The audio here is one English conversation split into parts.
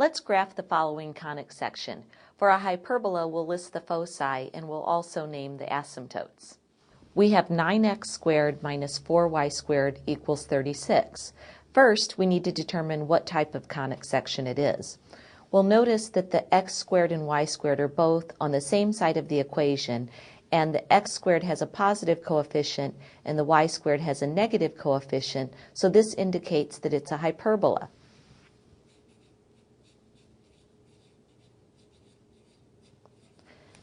Let's graph the following conic section. For a hyperbola, we'll list the foci and we'll also name the asymptotes. We have 9x squared minus 4y squared equals 36. First, we need to determine what type of conic section it is. We'll notice that the x squared and y squared are both on the same side of the equation, and the x squared has a positive coefficient and the y squared has a negative coefficient, so this indicates that it's a hyperbola.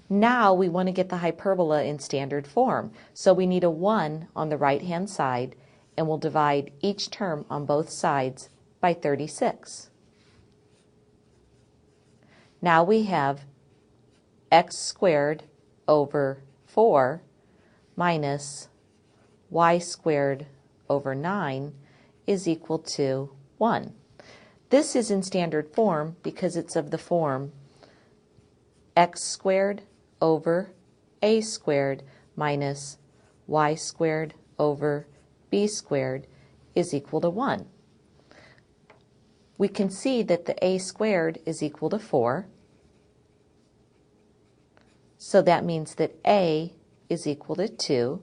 Now we want to get the hyperbola in standard form, so we need a 1 on the right-hand side, and we'll divide each term on both sides by 36. Now we have x squared over 4 minus y squared over 9 is equal to 1. This is in standard form because it's of the form x squared over a squared minus y squared over b squared is equal to 1. We can see that the a squared is equal to 4. So that means that a is equal to 2,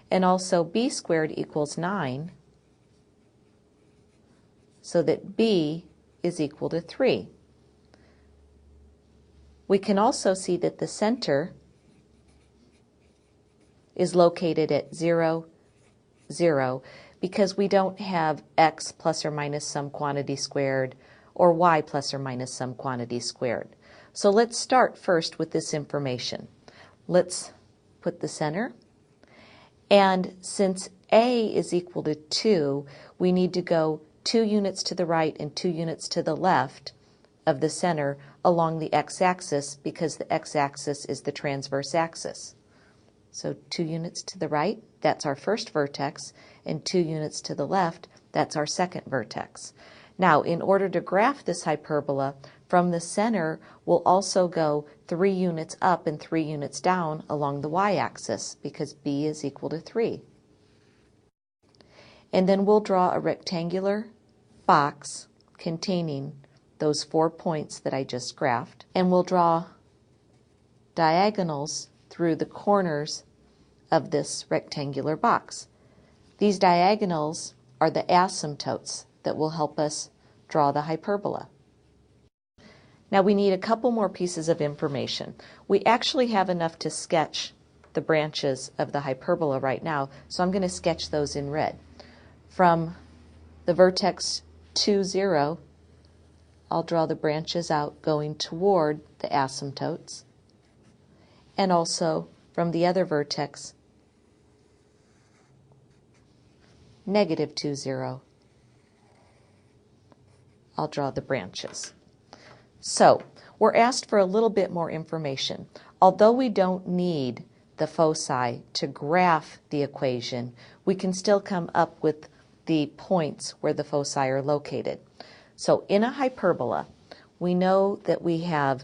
and also b squared equals 9, so that b is equal to 3. We can also see that the center is located at 0, 0, because we don't have x plus or minus some quantity squared or y plus or minus some quantity squared. So let's start first with this information. Let's put the center, and since a is equal to 2, we need to go 2 units to the right and 2 units to the left of the center along the x-axis, because the x-axis is the transverse axis. So 2 units to the right, that's our first vertex, and 2 units to the left, that's our second vertex. Now, in order to graph this hyperbola, from the center, we'll also go 3 units up and 3 units down along the y-axis, because b is equal to 3. And then we'll draw a rectangular box containing those 4 points that I just graphed, and we'll draw diagonals through the corners of this rectangular box. These diagonals are the asymptotes that will help us draw the hyperbola. Now we need a couple more pieces of information. We actually have enough to sketch the branches of the hyperbola right now, so I'm going to sketch those in red. From the vertex 2, 0, I'll draw the branches out going toward the asymptotes, and also from the other vertex, negative 2, 0, I'll draw the branches. So we're asked for a little bit more information. Although we don't need the foci to graph the equation, we can still come up with the points where the foci are located. So in a hyperbola, we know that we have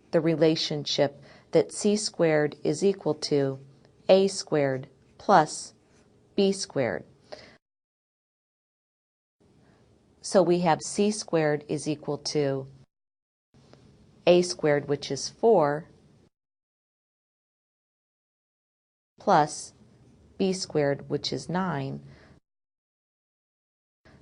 the relationship that c squared is equal to a squared plus b squared. So we have c squared is equal to a squared, which is 4, plus b squared, which is 9.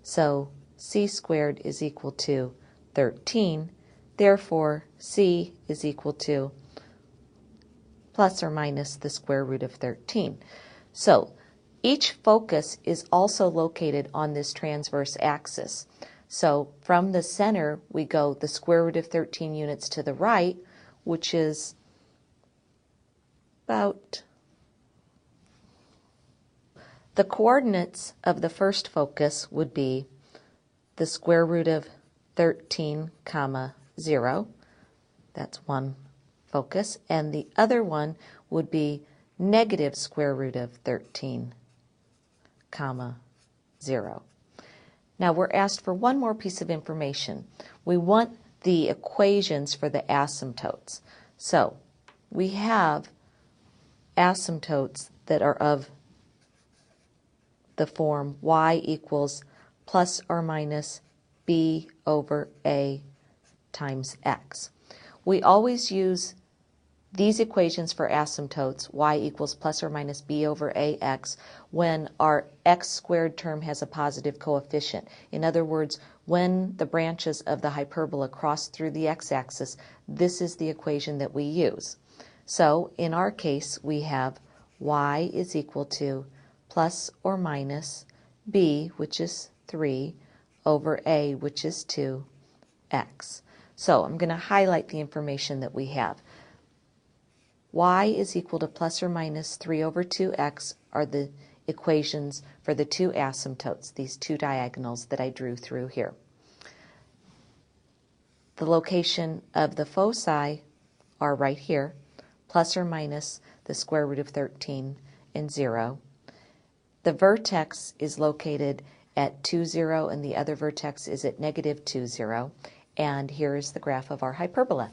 So c squared is equal to 13. Therefore, c is equal to plus or minus the square root of 13. So each focus is also located on this transverse axis. So from the center, we go the square root of 13 units to the right, which is about the coordinates of the first focus would be the square root of 13, 0. That's one focus. And the other one would be negative square root of 13, 0. Now we're asked for one more piece of information. We want the equations for the asymptotes. So we have asymptotes that are of the form y equals plus or minus b over a times x. We always use these equations for asymptotes, y equals plus or minus b over ax, when our x squared term has a positive coefficient. In other words, when the branches of the hyperbola cross through the x-axis, this is the equation that we use. So in our case, we have y is equal to plus or minus b, which is 3, over a, which is 2x. So I'm going to highlight the information that we have. Y is equal to plus or minus 3 over 2x are the equations for the two asymptotes, these two diagonals that I drew through here. The location of the foci are right here, plus or minus the square root of 13 and 0. The vertex is located at 2, 0, and the other vertex is at negative 2, 0. And here is the graph of our hyperbola.